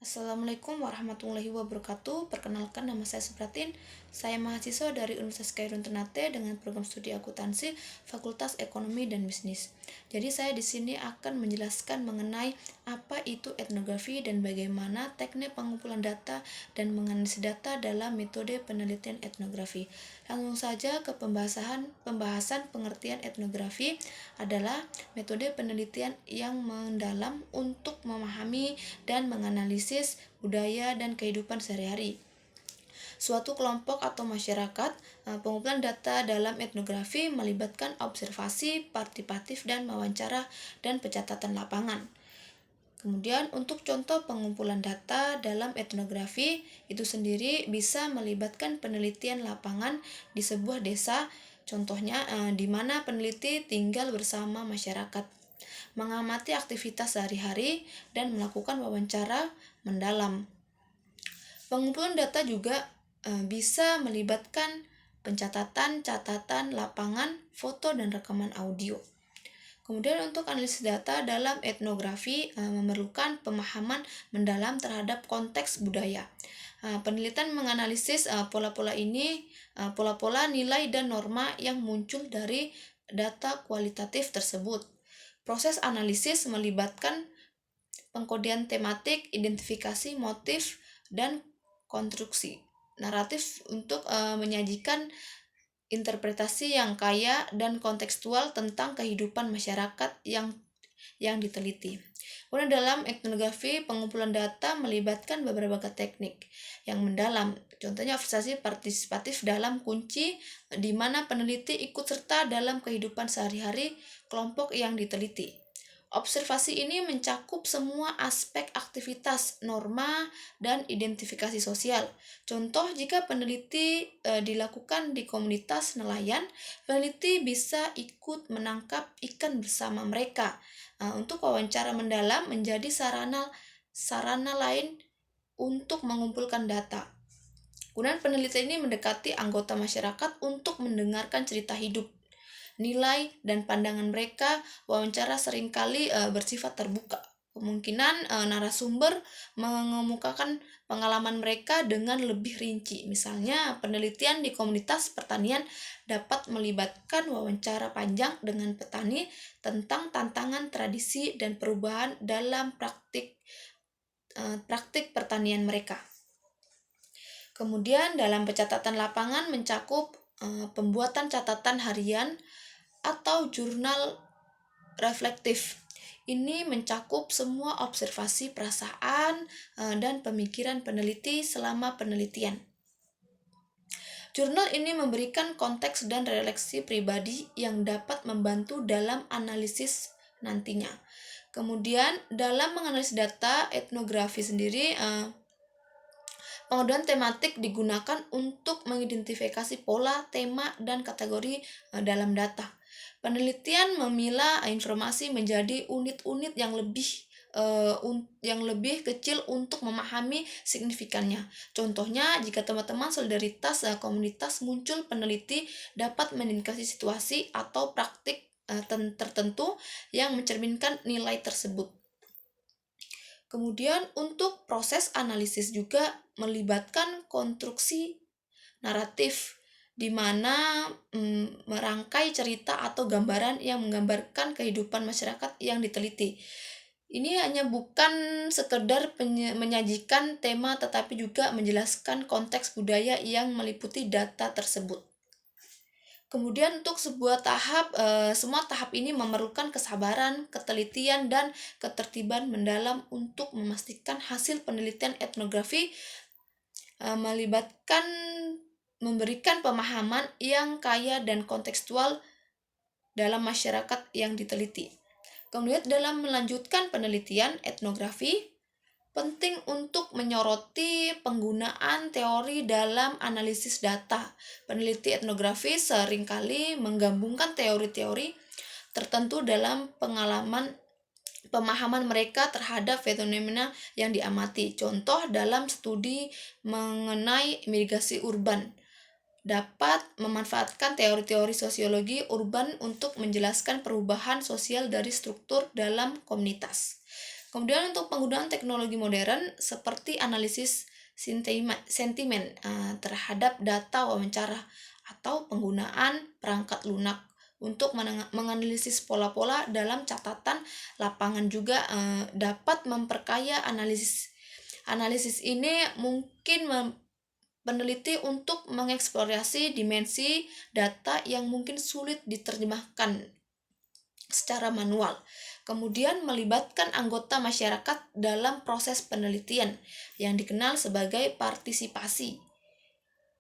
Assalamualaikum warahmatullahi wabarakatuh. Perkenalkan, nama saya Supratin. Saya mahasiswa dari Universitas Khairun Ternate dengan program studi akuntansi Fakultas Ekonomi dan Bisnis. Jadi saya di sini akan menjelaskan mengenai apa itu etnografi dan bagaimana teknik pengumpulan data dan menganalisis data dalam metode penelitian etnografi. Langsung saja ke pembahasan pengertian etnografi adalah metode penelitian yang mendalam untuk memahami dan menganalisis budaya dan kehidupan sehari-hari suatu kelompok atau masyarakat. Pengumpulan data dalam etnografi melibatkan observasi, partisipatif, dan wawancara dan pencatatan lapangan. Kemudian untuk contoh pengumpulan data dalam etnografi itu sendiri bisa melibatkan penelitian lapangan di sebuah desa, contohnya di mana peneliti tinggal bersama masyarakat, mengamati aktivitas sehari-hari, dan melakukan wawancara mendalam. Pengumpulan data juga bisa melibatkan pencatatan, catatan lapangan, foto, dan rekaman audio. Kemudian untuk analisis data dalam etnografi memerlukan pemahaman mendalam terhadap konteks budaya. Penelitian menganalisis pola-pola nilai dan norma yang muncul dari data kualitatif tersebut. Proses analisis melibatkan pengkodean tematik, identifikasi motif, dan konstruksi naratif untuk menyajikan interpretasi yang kaya dan kontekstual tentang kehidupan masyarakat yang diteliti. Kemudian dalam etnografi, pengumpulan data melibatkan beberapa teknik yang mendalam. Contohnya observasi partisipatif dalam kunci di mana peneliti ikut serta dalam kehidupan sehari-hari kelompok yang diteliti. Observasi ini mencakup semua aspek aktivitas, norma, dan identifikasi sosial. Contoh, jika peneliti dilakukan di komunitas nelayan, peneliti bisa ikut menangkap ikan bersama mereka. Untuk wawancara mendalam menjadi sarana lain untuk mengumpulkan data. Kemudian peneliti ini mendekati anggota masyarakat untuk mendengarkan cerita hidup, nilai, dan pandangan mereka. Wawancara seringkali bersifat terbuka. Kemungkinan narasumber mengemukakan pengalaman mereka dengan lebih rinci. Misalnya, penelitian di komunitas pertanian dapat melibatkan wawancara panjang dengan petani tentang tantangan tradisi dan perubahan dalam praktik pertanian mereka. Kemudian dalam pencatatan lapangan mencakup pembuatan catatan harian atau jurnal reflektif. Ini mencakup semua observasi perasaan dan pemikiran peneliti selama penelitian. Jurnal ini memberikan konteks dan refleksi pribadi yang dapat membantu dalam analisis nantinya. Kemudian dalam menganalisis data etnografi sendiri, pengodean tematik digunakan untuk mengidentifikasi pola, tema, dan kategori dalam data. Penelitian memilah informasi menjadi unit-unit yang lebih kecil untuk memahami signifikannya. Contohnya, jika teman-teman solidaritas komunitas muncul, peneliti dapat mengindikasi situasi atau praktik tertentu yang mencerminkan nilai tersebut. Kemudian untuk proses analisis juga melibatkan konstruksi naratif, di mana merangkai cerita atau gambaran yang menggambarkan kehidupan masyarakat yang diteliti. Ini hanya bukan sekedar menyajikan tema, tetapi juga menjelaskan konteks budaya yang meliputi data tersebut. Kemudian untuk semua tahap ini memerlukan kesabaran, ketelitian, dan ketertiban mendalam untuk memastikan hasil penelitian etnografi memberikan pemahaman yang kaya dan kontekstual dalam masyarakat yang diteliti. Kemudian dalam melanjutkan penelitian etnografi, penting untuk menyoroti penggunaan teori dalam analisis data. Peneliti etnografi seringkali menggabungkan teori-teori tertentu dalam pemahaman mereka terhadap fenomena yang diamati. Contoh dalam studi mengenai migrasi urban, dapat memanfaatkan teori-teori sosiologi urban untuk menjelaskan perubahan sosial dari struktur dalam komunitas. Kemudian untuk penggunaan teknologi modern seperti analisis sentimen terhadap data wawancara atau penggunaan perangkat lunak untuk menganalisis pola-pola dalam catatan lapangan juga dapat memperkaya analisis. Analisis ini mungkin peneliti untuk mengeksplorasi dimensi data yang mungkin sulit diterjemahkan secara manual. Kemudian melibatkan anggota masyarakat dalam proses penelitian yang dikenal sebagai partisipasi.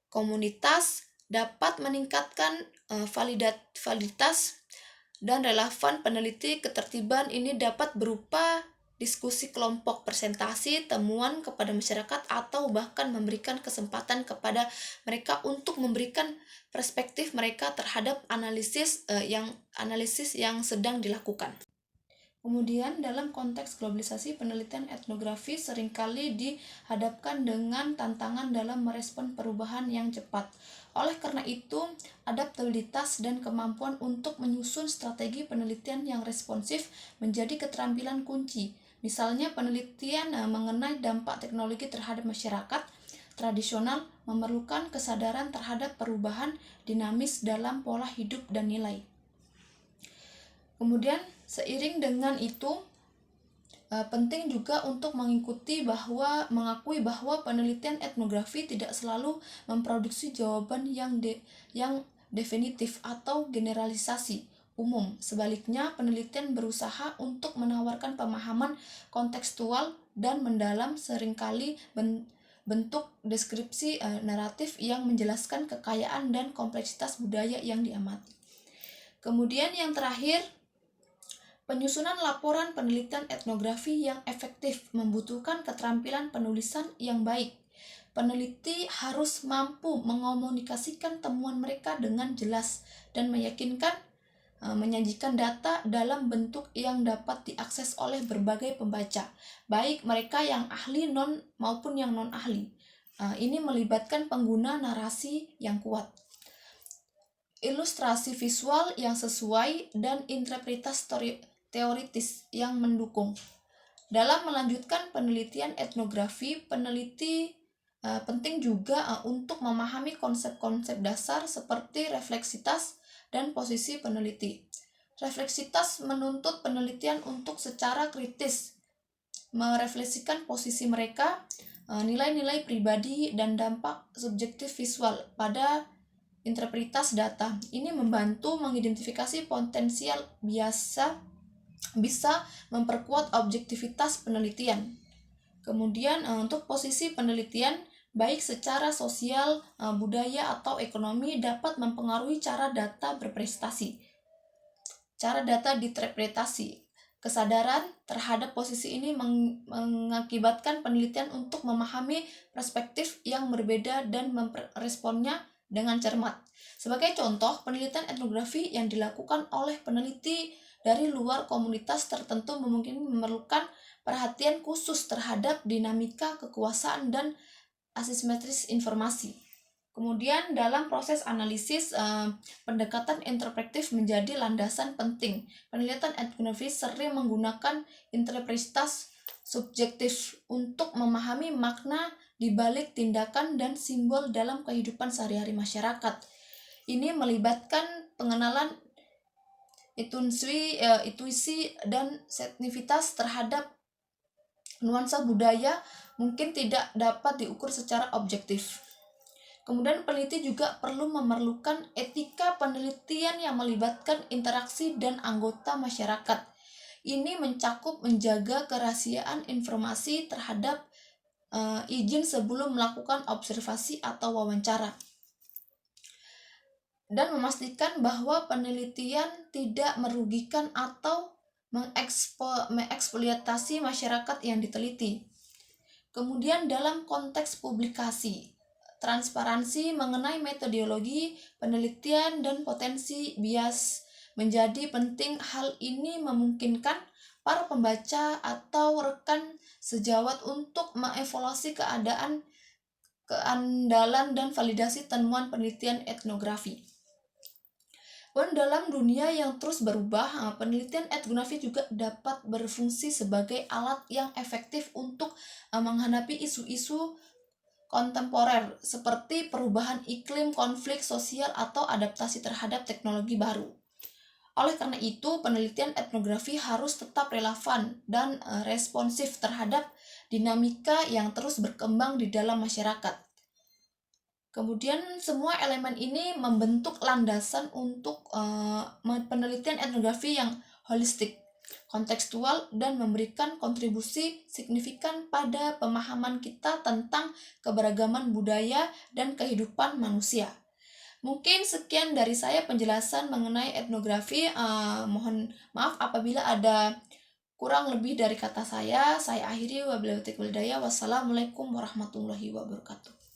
Komunitas dapat meningkatkan validitas dan relevan peneliti. Ketertiban ini dapat berupa diskusi kelompok, presentasi, temuan kepada masyarakat, atau bahkan memberikan kesempatan kepada mereka untuk memberikan perspektif mereka terhadap analisis yang sedang dilakukan. Kemudian dalam konteks globalisasi, penelitian etnografi seringkali dihadapkan dengan tantangan dalam merespon perubahan yang cepat. Oleh karena itu, adaptabilitas dan kemampuan untuk menyusun strategi penelitian yang responsif menjadi keterampilan kunci. Misalnya, penelitian mengenai dampak teknologi terhadap masyarakat tradisional memerlukan kesadaran terhadap perubahan dinamis dalam pola hidup dan nilai. Kemudian seiring dengan itu penting juga untuk mengakui bahwa penelitian etnografi tidak selalu memproduksi jawaban yang definitif atau generalisasi umum. Sebaliknya, penelitian berusaha untuk menawarkan pemahaman kontekstual dan mendalam, seringkali bentuk deskripsi naratif yang menjelaskan kekayaan dan kompleksitas budaya yang diamati. Kemudian yang terakhir, penyusunan laporan penelitian etnografi yang efektif membutuhkan keterampilan penulisan yang baik. Peneliti harus mampu mengomunikasikan temuan mereka dengan jelas dan menyajikan data dalam bentuk yang dapat diakses oleh berbagai pembaca, baik mereka yang ahli maupun yang non-ahli. Ini melibatkan pengguna narasi yang kuat, ilustrasi visual yang sesuai, dan interpretasi teoritis yang mendukung. Dalam melanjutkan penelitian etnografi, peneliti penting juga untuk memahami konsep-konsep dasar seperti refleksitas dan posisi peneliti. Refleksitas menuntut penelitian untuk secara kritis merefleksikan posisi mereka, nilai-nilai pribadi, dan dampak subjektif visual pada interpretasi data. Ini membantu mengidentifikasi potensial bisa memperkuat objektivitas penelitian. Kemudian untuk posisi penelitian, baik secara sosial, budaya, atau ekonomi, dapat mempengaruhi cara data berprestasi. Cara data diinterpretasi. Kesadaran terhadap posisi ini mengakibatkan penelitian untuk memahami perspektif yang berbeda dan meresponnya dengan cermat. Sebagai contoh, penelitian etnografi yang dilakukan oleh peneliti dari luar komunitas tertentu mungkin memerlukan perhatian khusus terhadap dinamika kekuasaan dan asimetris informasi. Kemudian dalam proses analisis, pendekatan interpretif menjadi landasan penting. Penelitian etnografi sering menggunakan interpretasi subjektif untuk memahami makna di balik tindakan dan simbol dalam kehidupan sehari-hari masyarakat. Ini melibatkan pengenalan intuisi dan sensitivitas terhadap nuansa budaya mungkin tidak dapat diukur secara objektif. Kemudian peneliti juga memerlukan etika penelitian yang melibatkan interaksi dan anggota masyarakat. Ini mencakup menjaga kerahasiaan informasi terhadap izin sebelum melakukan observasi atau wawancara, dan memastikan bahwa penelitian tidak merugikan atau mengeksploitasi masyarakat yang diteliti. Kemudian dalam konteks publikasi, transparansi mengenai metodologi penelitian dan potensi bias menjadi penting. Hal ini memungkinkan para pembaca atau rekan sejawat untuk mengevaluasi keandalan dan validasi temuan penelitian etnografi. Dan dalam dunia yang terus berubah, penelitian etnografi juga dapat berfungsi sebagai alat yang efektif untuk menghadapi isu-isu kontemporer seperti perubahan iklim, konflik sosial, atau adaptasi terhadap teknologi baru. Oleh karena itu, penelitian etnografi harus tetap relevan dan responsif terhadap dinamika yang terus berkembang di dalam masyarakat. Kemudian semua elemen ini membentuk landasan untuk penelitian etnografi yang holistik, kontekstual, dan memberikan kontribusi signifikan pada pemahaman kita tentang keberagaman budaya dan kehidupan manusia. Mungkin sekian dari saya penjelasan mengenai etnografi. Mohon maaf apabila ada kurang lebih dari kata saya. Saya akhiri wabillahi taufiq wal hidayah. Wassalamualaikum warahmatullahi wabarakatuh.